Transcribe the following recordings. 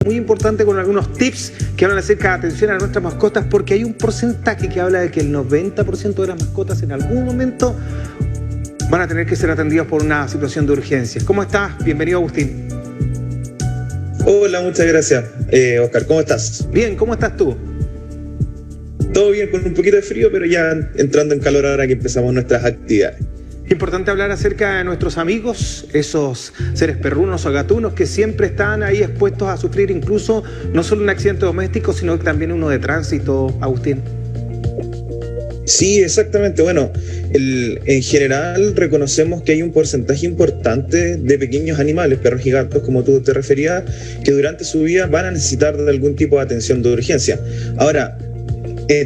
muy importante con algunos tips que hablan acerca de atención a nuestras mascotas, porque hay un porcentaje que habla de que el 90% de las mascotas en algún momento van a tener que ser atendidas por una situación de urgencia. ¿Cómo estás? Bienvenido, Agustín. Hola, muchas gracias. Oscar, ¿cómo estás? Bien, ¿cómo estás tú? Todo bien, con un poquito de frío, pero ya entrando en calor ahora que empezamos nuestras actividades. Importante hablar acerca de nuestros amigos, esos seres perrunos o gatunos que siempre están ahí expuestos a sufrir incluso no solo un accidente doméstico, sino también uno de tránsito, Agustín. Sí, exactamente. Bueno, en general reconocemos que hay un porcentaje importante de pequeños animales, perros y gatos, como tú te referías, que durante su vida van a necesitar de algún tipo de atención de urgencia. Ahora,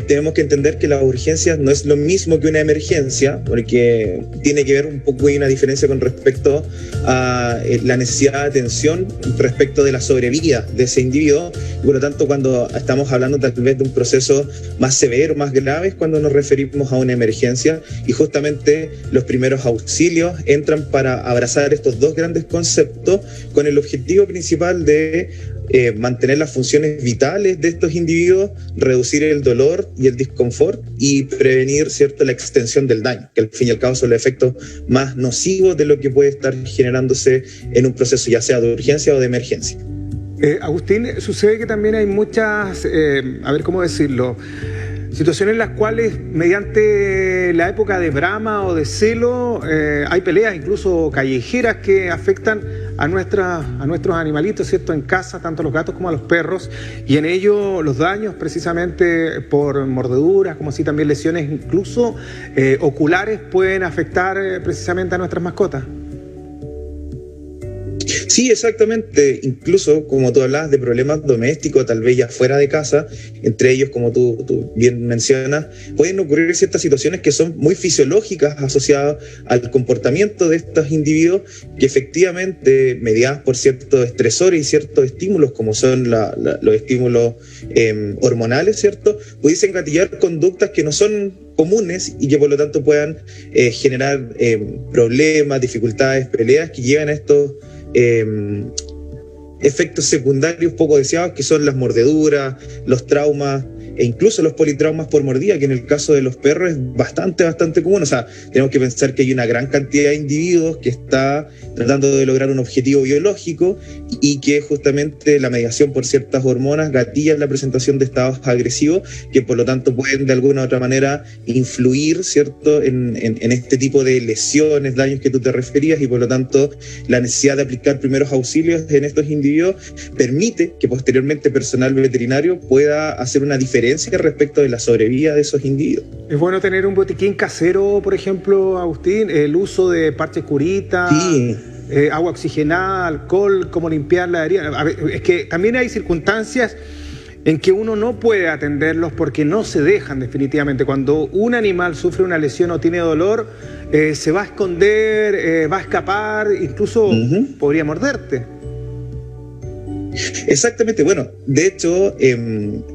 tenemos que entender que las urgencias no es lo mismo que una emergencia, porque tiene que ver un poco, hay una diferencia con respecto a la necesidad de atención respecto de la sobrevida de ese individuo. Y por lo tanto, cuando estamos hablando tal vez de un proceso más severo, más grave, es cuando nos referimos a una emergencia, y justamente los primeros auxilios entran para abrazar estos dos grandes conceptos con el objetivo principal de mantener las funciones vitales de estos individuos, reducir el dolor y el disconfort y prevenir, ¿cierto?, la extensión del daño, que al fin y al cabo son los efectos más nocivos de lo que puede estar generándose en un proceso ya sea de urgencia o de emergencia. Agustín, sucede que también hay muchas, ¿cómo decirlo?, situaciones en las cuales mediante la época de brama o de celo hay peleas incluso callejeras que afectan a nuestros animalitos, ¿cierto?, en casa, tanto a los gatos como a los perros, y en ello los daños precisamente por mordeduras, como así también lesiones incluso oculares pueden afectar precisamente a nuestras mascotas. Sí, exactamente. Incluso, como tú hablabas de problemas domésticos, tal vez ya fuera de casa, entre ellos, como tú bien mencionas, pueden ocurrir ciertas situaciones que son muy fisiológicas asociadas al comportamiento de estos individuos, que efectivamente, mediadas por ciertos estresores y ciertos estímulos, como son los estímulos hormonales, ¿cierto?, pudiesen gatillar conductas que no son comunes y que por lo tanto puedan generar problemas, dificultades, peleas que llevan a estos efectos secundarios poco deseados, que son las mordeduras, los traumas e incluso los politraumas por mordida, que en el caso de los perros es bastante común. O sea, tenemos que pensar que hay una gran cantidad de individuos que está tratando de lograr un objetivo biológico y que justamente la mediación por ciertas hormonas gatilla la presentación de estados agresivos que por lo tanto pueden de alguna u otra manera influir, ¿cierto?, en este tipo de lesiones, daños que tú te referías, y por lo tanto la necesidad de aplicar primeros auxilios en estos individuos permite que posteriormente personal veterinario pueda hacer una diferencia respecto de la sobrevida de esos individuos. Es bueno tener un botiquín casero, por ejemplo, Agustín, el uso de parches curitas, sí, agua oxigenada, alcohol, cómo limpiar la herida. A ver, es que también hay circunstancias en que uno no puede atenderlos porque no se dejan definitivamente. Cuando un animal sufre una lesión o tiene dolor, se va a esconder, va a escapar, incluso podría morderte. Exactamente. Bueno, de hecho,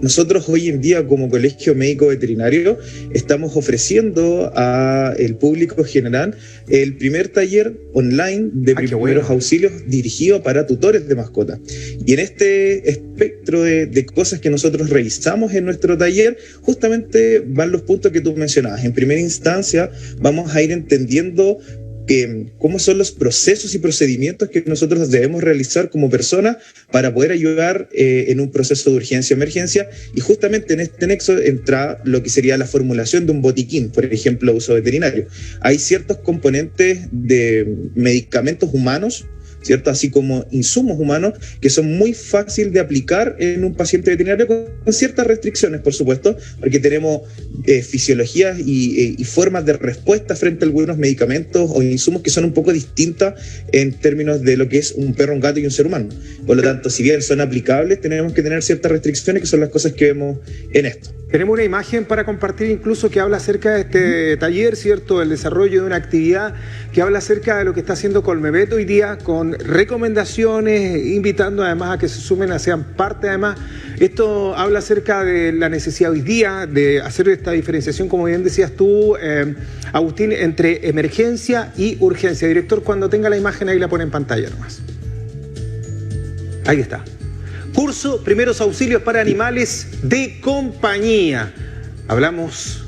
nosotros hoy en día como Colegio Médico Veterinario estamos ofreciendo al público general el primer taller online de primeros auxilios dirigido para tutores de mascotas. Y en este espectro de cosas que nosotros revisamos en nuestro taller, justamente van los puntos que tú mencionabas. En primera instancia, vamos a ir entendiendo cómo son los procesos y procedimientos que nosotros debemos realizar como personas para poder ayudar en un proceso de urgencia-emergencia, y justamente en este nexo entra lo que sería la formulación de un botiquín, por ejemplo, uso veterinario. Hay ciertos componentes de medicamentos humanos, ¿cierto?, así como insumos humanos que son muy fáciles de aplicar en un paciente veterinario con ciertas restricciones, por supuesto, porque tenemos fisiologías y formas de respuesta frente a algunos medicamentos o insumos que son un poco distintas en términos de lo que es un perro, un gato y un ser humano. Por lo tanto, si bien son aplicables, tenemos que tener ciertas restricciones, que son las cosas que vemos en esto. Tenemos una imagen para compartir incluso que habla acerca de este taller, ¿cierto?, el desarrollo de una actividad que habla acerca de lo que está haciendo Colmevet hoy día, con recomendaciones, invitando además a que se sumen, a sean parte además. Esto habla acerca de la necesidad hoy día de hacer esta diferenciación, como bien decías tú, Agustín, entre emergencia y urgencia. Director, cuando tenga la imagen ahí la pone en pantalla nomás. Ahí está. Curso Primeros Auxilios para Animales de Compañía. Hablamos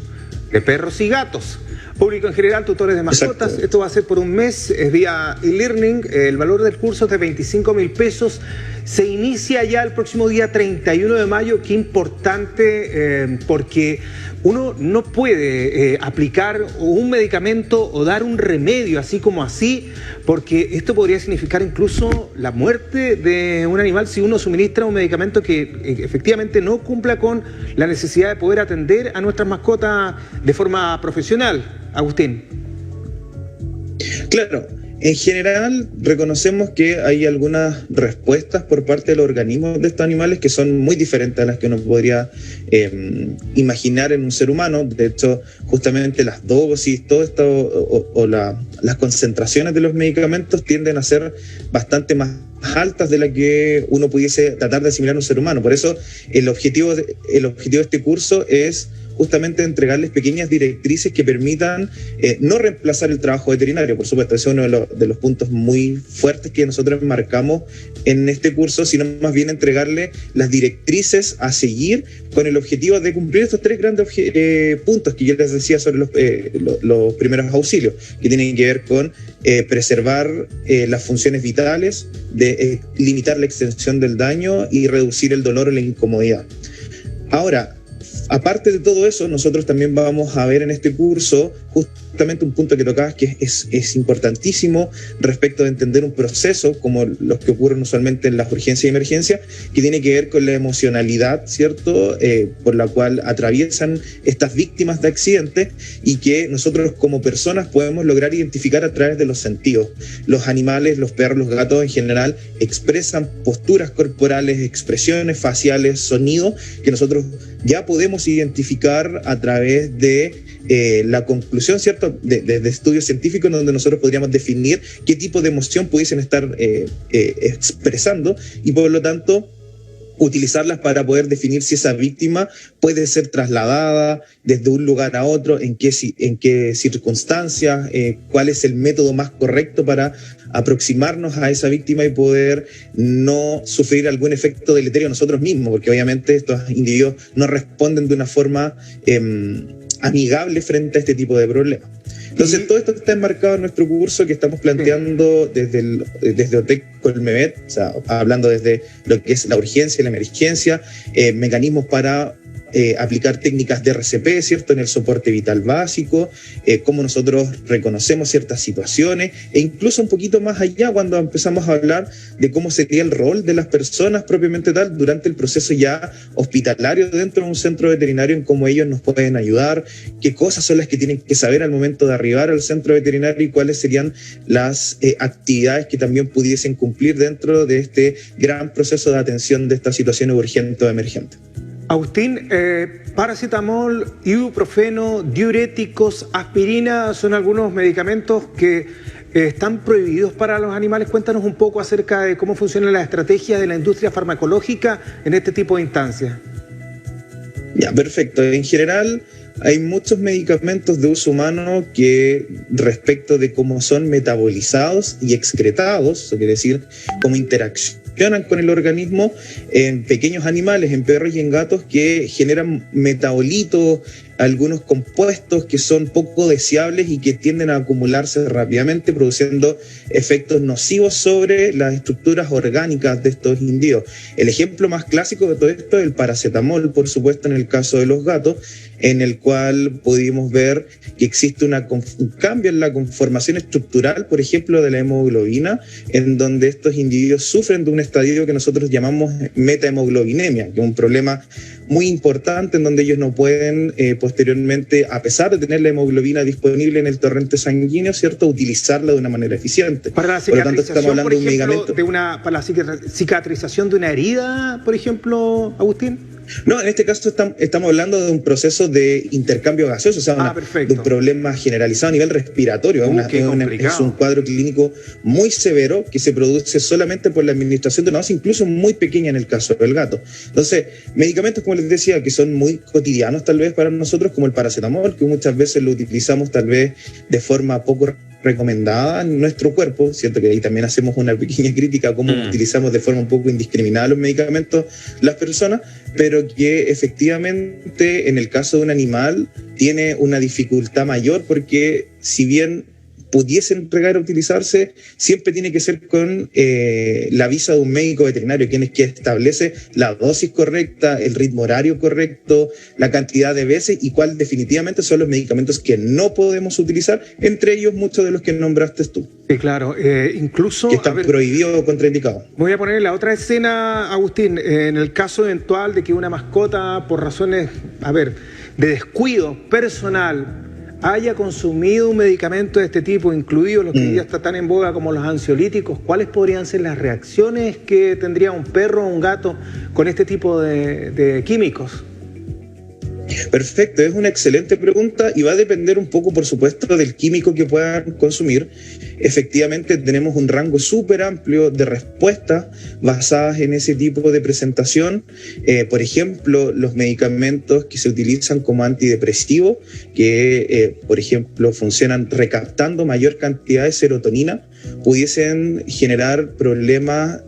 de perros y gatos. Público en general, tutores de mascotas. Exacto. Esto va a ser por un mes, es vía e-learning. El valor del curso es de 25.000 pesos. Se inicia ya el próximo día 31 de mayo. Qué importante, porque uno no puede aplicar un medicamento o dar un remedio así como así, porque esto podría significar incluso la muerte de un animal si uno suministra un medicamento que efectivamente no cumpla con la necesidad de poder atender a nuestras mascotas de forma profesional. Agustín. Claro, en general reconocemos que hay algunas respuestas por parte de los organismos de estos animales que son muy diferentes a las que uno podría imaginar en un ser humano. De hecho, justamente las dosis, todo esto las concentraciones de los medicamentos tienden a ser bastante más altas de la que uno pudiese tratar de asimilar a un ser humano. Por eso el objetivo de este curso es justamente entregarles pequeñas directrices que permitan no reemplazar el trabajo veterinario. Por supuesto, ese es uno de los puntos muy fuertes que nosotros marcamos en este curso, sino más bien entregarle las directrices a seguir con el objetivo de cumplir estos tres grandes puntos que yo les decía sobre los primeros auxilios, que tienen que ver con preservar las funciones vitales, de limitar la extensión del daño y reducir el dolor o la incomodidad. Ahora, aparte de todo eso, nosotros también vamos a ver en este curso justamente un punto que tocabas que es importantísimo respecto de entender un proceso como los que ocurren usualmente en las urgencias y emergencias, que tiene que ver con la emocionalidad, ¿cierto? Por la cual atraviesan estas víctimas de accidentes y que nosotros como personas podemos lograr identificar a través de los sentidos. Los animales, los perros, los gatos en general expresan posturas corporales, expresiones faciales, sonidos que nosotros ya podemos identificar a través de la conclusión, ¿cierto?, de estudios científicos en donde nosotros podríamos definir qué tipo de emoción pudiesen estar expresando y por lo tanto utilizarlas para poder definir si esa víctima puede ser trasladada desde un lugar a otro, en qué circunstancias, cuál es el método más correcto para aproximarnos a esa víctima y poder no sufrir algún efecto deleterio nosotros mismos, porque obviamente estos individuos no responden de una forma amigable frente a este tipo de problemas. Entonces, todo esto está enmarcado en nuestro curso que estamos planteando desde OTEC Colmevet, o sea, hablando desde lo que es la urgencia y la emergencia, mecanismos para aplicar técnicas de RCP, ¿cierto?, en el soporte vital básico, cómo nosotros reconocemos ciertas situaciones e incluso un poquito más allá cuando empezamos a hablar de cómo sería el rol de las personas propiamente tal durante el proceso ya hospitalario dentro de un centro veterinario, en cómo ellos nos pueden ayudar, qué cosas son las que tienen que saber al momento de arribar al centro veterinario y cuáles serían las actividades que también pudiesen cumplir dentro de este gran proceso de atención de estas situaciones urgentes o emergentes. Agustín, paracetamol, ibuprofeno, diuréticos, aspirina son algunos medicamentos que están prohibidos para los animales. Cuéntanos un poco acerca de cómo funciona la estrategia de la industria farmacológica en este tipo de instancias. Ya, perfecto. En general, hay muchos medicamentos de uso humano que respecto de cómo son metabolizados y excretados, eso quiere decir cómo interaccionan con el organismo en pequeños animales, en perros y en gatos, que generan metabolitos, algunos compuestos que son poco deseables y que tienden a acumularse rápidamente, produciendo efectos nocivos sobre las estructuras orgánicas de estos individuos. El ejemplo más clásico de todo esto es el paracetamol, por supuesto, en el caso de los gatos, en el cual pudimos ver que existe un cambio en la conformación estructural, por ejemplo, de la hemoglobina, en donde estos individuos sufren de un estadio que nosotros llamamos metahemoglobinemia, que es un problema muy importante en donde ellos no pueden posteriormente, a pesar de tener la hemoglobina disponible en el torrente sanguíneo, ¿cierto?, utilizarla de una manera eficiente. Para la cicatrización, por ejemplo, para la cicatrización de una herida, por ejemplo, Agustín. No, en este caso estamos hablando de un proceso de intercambio gaseoso, o sea, de un problema generalizado a nivel respiratorio. Es un cuadro clínico muy severo que se produce solamente por la administración de una dosis incluso muy pequeña en el caso del gato. Entonces, medicamentos, como les decía, que son muy cotidianos tal vez para nosotros, como el paracetamol, que muchas veces lo utilizamos tal vez de forma poco recomendada en nuestro cuerpo, ¿cierto? Que ahí también hacemos una pequeña crítica a cómo utilizamos de forma un poco indiscriminada los medicamentos las personas, pero que efectivamente en el caso de un animal tiene una dificultad mayor, porque si bien pudiesen llegar a utilizarse, siempre tiene que ser con la visa de un médico veterinario, quien es que establece la dosis correcta, el ritmo horario correcto, la cantidad de veces y cuál definitivamente son los medicamentos que no podemos utilizar, entre ellos muchos de los que nombraste tú. Sí, claro, incluso... Que están prohibidos o contraindicados. Voy a poner la otra escena, Agustín, en el caso eventual de que una mascota, por razones, de descuido personal, haya consumido un medicamento de este tipo, incluidos los que hoy día están tan en boga como los ansiolíticos, ¿cuáles podrían ser las reacciones que tendría un perro o un gato con este tipo de químicos? Perfecto, es una excelente pregunta y va a depender un poco, por supuesto, del químico que puedan consumir. Efectivamente, tenemos un rango súper amplio de respuestas basadas en ese tipo de presentación. Por ejemplo, los medicamentos que se utilizan como antidepresivos, que, por ejemplo, funcionan recaptando mayor cantidad de serotonina, pudiesen generar problemas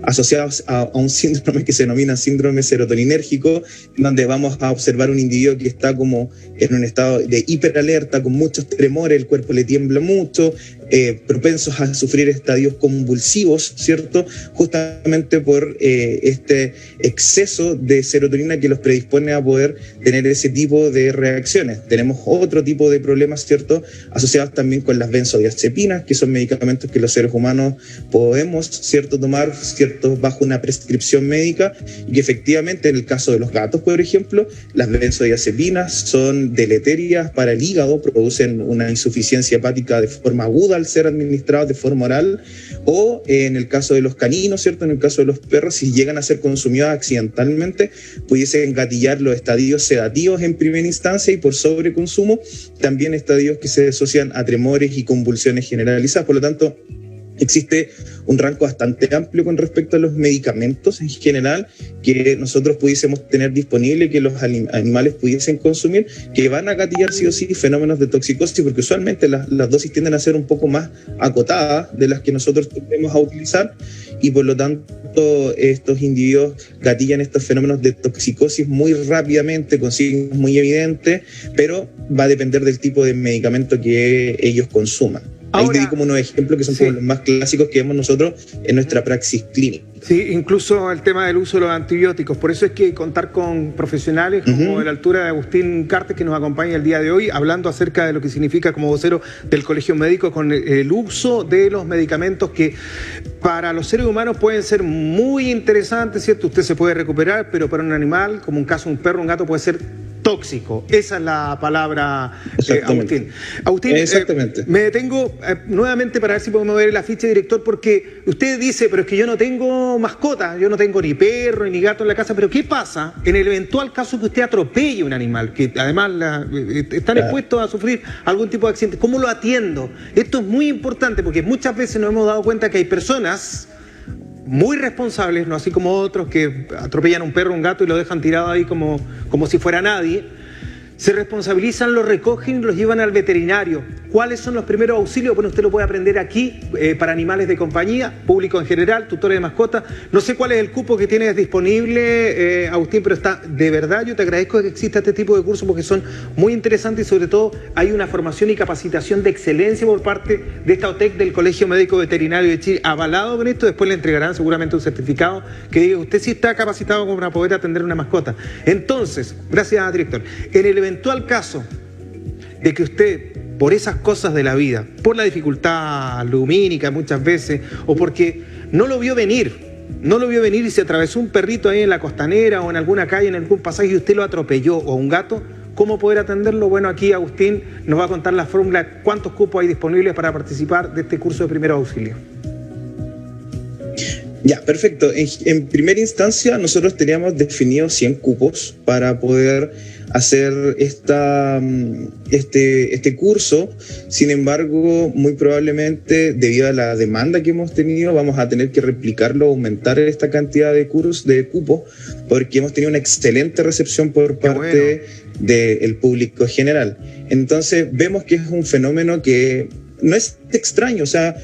asociados a un síndrome que se denomina síndrome serotoninérgico, donde vamos a observar un individuo que está como en un estado de hiperalerta, con muchos tremores, el cuerpo le tiembla mucho, propensos a sufrir estadios convulsivos, ¿cierto? Justamente por este exceso de serotonina que los predispone a poder tener ese tipo de reacciones. Tenemos otro tipo de problemas, ¿cierto? Asociados también con las benzodiazepinas, que son medicamentos que los seres humanos podemos, ¿cierto?, tomar, ¿cierto?, bajo una prescripción médica, y que efectivamente en el caso de los gatos, por ejemplo, las benzodiazepinas son deleterias para el hígado, producen una insuficiencia hepática de forma aguda al ser administrados de forma oral, o en el caso de los caninos, ¿cierto?, en el caso de los perros, si llegan a ser consumidos accidentalmente, pudiesen gatillar los estadios sedativos en primera instancia, y por sobreconsumo también estadios que se asocian a tremores y convulsiones generalizadas. Por lo tanto, existe un rango bastante amplio con respecto a los medicamentos en general que nosotros pudiésemos tener disponible, que los animales pudiesen consumir, que van a gatillar sí o sí fenómenos de toxicosis, porque usualmente las dosis tienden a ser un poco más acotadas de las que nosotros tendemos a utilizar, y por lo tanto estos individuos gatillan estos fenómenos de toxicosis muy rápidamente, con signos muy evidentes, pero va a depender del tipo de medicamento que ellos consuman. Ahí te di como unos ejemplos que son como los más clásicos que vemos nosotros en nuestra praxis clínica. Sí, incluso el tema del uso de los antibióticos. Por eso es que contar con profesionales como de la altura de Agustín Cartes, que nos acompaña el día de hoy, hablando acerca de lo que significa como vocero del Colegio Médico con el uso de los medicamentos que para los seres humanos pueden ser muy interesantes, ¿cierto? Usted se puede recuperar, pero para un animal, como un caso un perro, un gato, puede ser tóxico. Esa es la palabra, Agustín. Agustín, exactamente. Me detengo nuevamente para ver si podemos ver la ficha, director, porque usted dice, pero es que yo no tengo mascota, yo no tengo ni perro ni gato en la casa, pero ¿qué pasa en el eventual caso que usted atropelle un animal, que además están expuestos a sufrir algún tipo de accidente? ¿Cómo lo atiendo? Esto es muy importante porque muchas veces nos hemos dado cuenta que hay personas muy responsables, no así como otros que atropellan a un perro, un gato y lo dejan tirado ahí como si fuera nadie. Se responsabilizan, lo recogen y los llevan al veterinario. ¿Cuáles son los primeros auxilios? Bueno, usted lo puede aprender aquí para animales de compañía, público en general, tutores de mascotas. No sé cuál es el cupo que tienes disponible, Agustín, pero está, de verdad, yo te agradezco que exista este tipo de cursos porque son muy interesantes y sobre todo hay una formación y capacitación de excelencia por parte de esta OTEC del Colegio Médico Veterinario de Chile. Avalado con esto, después le entregarán seguramente un certificado que diga usted sí está capacitado como para poder atender una mascota. Entonces, gracias, director. En el eventual caso de que usted, por esas cosas de la vida, por la dificultad lumínica muchas veces, o porque no lo vio venir y se atravesó un perrito ahí en la costanera o en alguna calle, en algún pasaje y usted lo atropelló, o un gato, ¿cómo poder atenderlo? Bueno, aquí Agustín nos va a contar la fórmula, cuántos cupos hay disponibles para participar de este curso de primer auxilio. Ya, perfecto. En primera instancia, nosotros teníamos definidos 100 cupos para poder hacer este curso. Sin embargo, muy probablemente, debido a la demanda que hemos tenido, vamos a tener que replicarlo, aumentar esta cantidad de cupos, porque hemos tenido una excelente recepción por parte del público general. Entonces, vemos que es un fenómeno que no es extraño, o sea,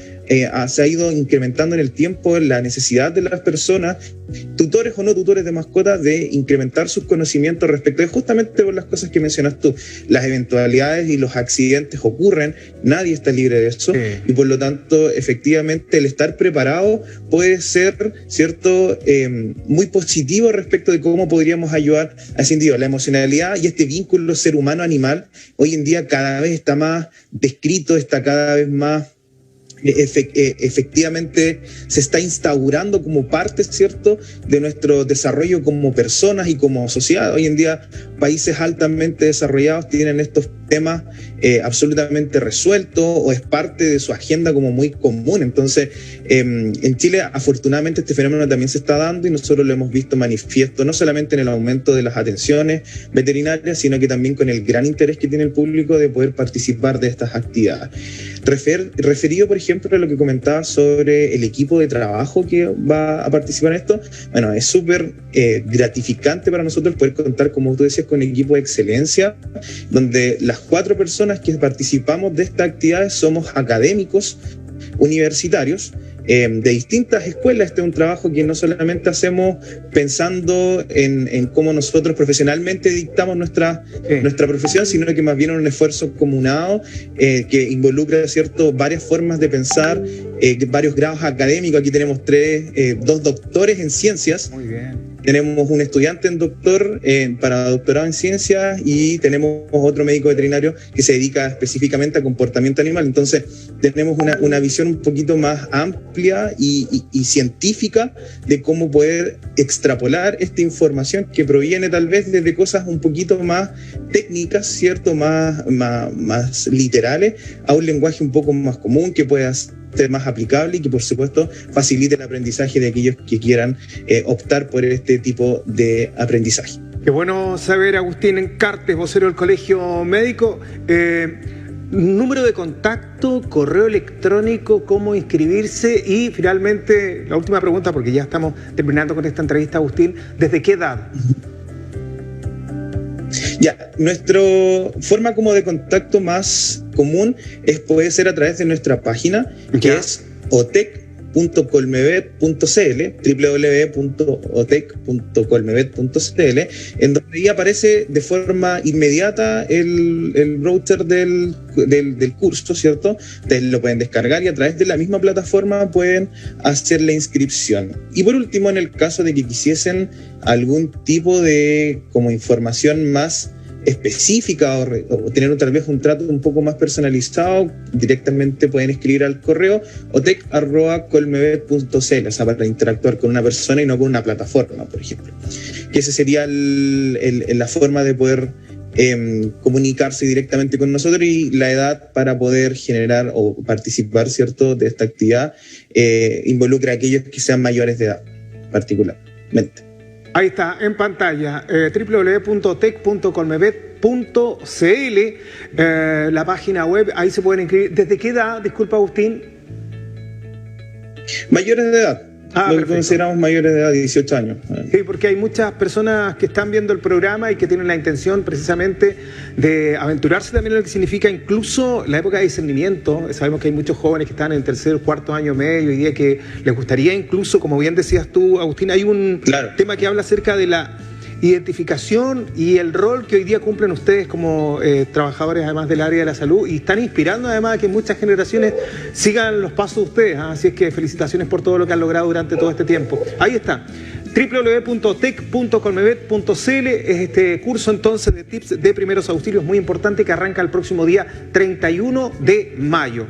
se ha ido incrementando en el tiempo la necesidad de las personas, tutores o no tutores de mascotas, de incrementar sus conocimientos respecto de justamente por las cosas que mencionas tú. Las eventualidades y los accidentes ocurren, nadie está libre de eso, y por lo tanto, efectivamente, el estar preparado puede ser, ¿cierto?, muy positivo respecto de cómo podríamos ayudar a ese individuo. La emocionalidad y este vínculo ser humano-animal hoy en día cada vez está más descrito, está cada vez más efectivamente se está instaurando como parte, ¿cierto?, de nuestro desarrollo como personas y como sociedad. Hoy en día países altamente desarrollados tienen estos temas absolutamente resueltos, o es parte de su agenda como muy común. Entonces, en Chile, afortunadamente, este fenómeno también se está dando, y nosotros lo hemos visto manifiesto no solamente en el aumento de las atenciones veterinarias, sino que también con el gran interés que tiene el público de poder participar de estas actividades. Referido, por ejemplo, a lo que comentaba sobre el equipo de trabajo que va a participar en esto, bueno, es súper gratificante para nosotros poder contar, como tú decías, con un equipo de excelencia, donde las 4 personas que participamos de estas actividades somos académicos universitarios de distintas escuelas. Este es un trabajo que no solamente hacemos pensando en cómo nosotros profesionalmente dictamos nuestra profesión, sino que más bien un esfuerzo comunado que involucra, ¿cierto?, varias formas de pensar, varios grados académicos. Aquí tenemos 2 doctores en ciencias. Muy bien. Tenemos un estudiante en para doctorado en ciencias, y tenemos otro médico veterinario que se dedica específicamente a comportamiento animal. Entonces, tenemos una visión un poquito más amplia y científica de cómo poder extrapolar esta información que proviene tal vez desde cosas un poquito más técnicas, ¿cierto?, más literales, a un lenguaje un poco más común que pueda ser más aplicable y que, por supuesto, facilite el aprendizaje de aquellos que quieran optar por este tipo de aprendizaje. Qué bueno saber, Agustín Encartes, vocero del Colegio Médico. Número de contacto, correo electrónico, cómo inscribirse, y finalmente la última pregunta, porque ya estamos terminando con esta entrevista, Agustín, ¿desde qué edad? Ya, nuestra forma como de contacto más común puede ser a través de nuestra página, que es otec.colmevet.cl, www.otec.colmevet.cl, en donde ahí aparece de forma inmediata el browser del curso, ¿cierto? Ustedes lo pueden descargar y a través de la misma plataforma pueden hacer la inscripción. Y por último, en el caso de que quisiesen algún tipo de como información más específica o tener tal vez un trato un poco más personalizado, directamente pueden escribir al correo otec@colmevet.cl, o sea, para interactuar con una persona y no con una plataforma, por ejemplo. Que esa sería la forma de poder comunicarse directamente con nosotros, y la edad para poder generar o participar, ¿cierto?, de esta actividad involucra a aquellos que sean mayores de edad, particularmente. Ahí está, en pantalla, www.tec.colmevet.cl, la página web, ahí se pueden inscribir. ¿Desde qué edad, disculpa, Agustín? Mayores de edad. Lo que consideramos mayores de edad, 18 años. Sí, porque hay muchas personas que están viendo el programa y que tienen la intención precisamente de aventurarse también en lo que significa incluso la época de discernimiento. Sabemos que hay muchos jóvenes que están en el 3er, 4º año medio, y día que les gustaría incluso, como bien decías tú, Agustín, hay un tema que habla acerca de la identificación y el rol que hoy día cumplen ustedes como trabajadores, además del área de la salud, y están inspirando además a que muchas generaciones sigan los pasos de ustedes. Así es que felicitaciones por todo lo que han logrado durante todo este tiempo. Ahí está, www.tec.colmevet.cl, es este curso entonces de tips de primeros auxilios muy importante que arranca el próximo día 31 de mayo.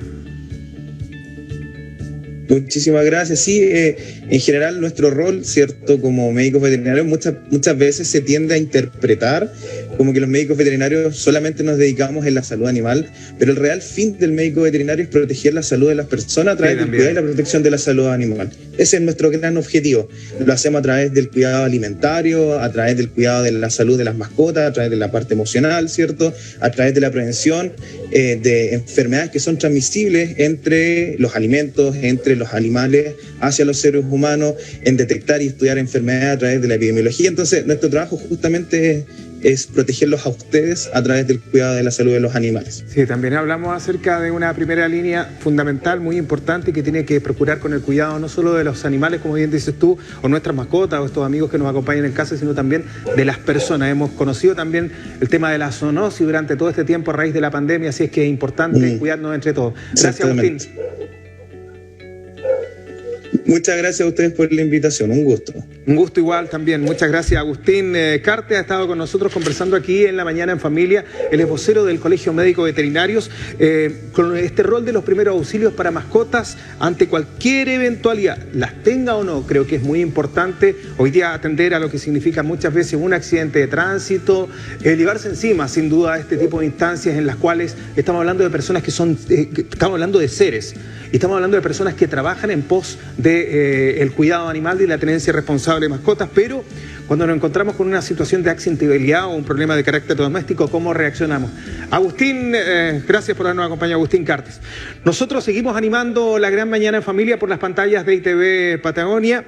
Muchísimas gracias. Sí, en general nuestro rol, ¿cierto?, como médicos veterinarios muchas veces se tiende a interpretar como que los médicos veterinarios solamente nos dedicamos en la salud animal, pero el real fin del médico veterinario es proteger la salud de las personas a través del cuidado y la protección de la salud animal. Ese es nuestro gran objetivo. Lo hacemos a través del cuidado alimentario, a través del cuidado de la salud de las mascotas, a través de la parte emocional, ¿cierto?, a través de la prevención de enfermedades que son transmisibles entre los alimentos, entre los animales hacia los seres humanos, en detectar y estudiar enfermedades a través de la epidemiología. Entonces, nuestro trabajo justamente es protegerlos a ustedes a través del cuidado de la salud de los animales. Sí, también hablamos acerca de una primera línea fundamental, muy importante, que tiene que procurar con el cuidado no solo de los animales, como bien dices tú, o nuestras mascotas, o estos amigos que nos acompañan en casa, sino también de las personas. Hemos conocido también el tema de la zoonosis durante todo este tiempo a raíz de la pandemia, así es que es importante cuidarnos entre todos. Gracias, Agustín. Muchas gracias a ustedes por la invitación, un gusto. Un gusto igual también, muchas gracias. Agustín Carte ha estado con nosotros conversando aquí en La Mañana en Familia, él es vocero del Colegio Médico Veterinarios, con este rol de los primeros auxilios para mascotas ante cualquier eventualidad, las tenga o no. Creo que es muy importante hoy día atender a lo que significa muchas veces un accidente de tránsito, llevarse encima sin duda este tipo de instancias en las cuales estamos hablando de personas que son, estamos hablando de seres, y estamos hablando de personas que trabajan en pos de el cuidado animal y la tenencia responsable de mascotas, pero cuando nos encontramos con una situación de accidentabilidad o un problema de carácter doméstico, ¿cómo reaccionamos? Agustín, gracias por habernos acompañado, Agustín Cartes. Nosotros seguimos animando la gran mañana en familia por las pantallas de ITV Patagonia.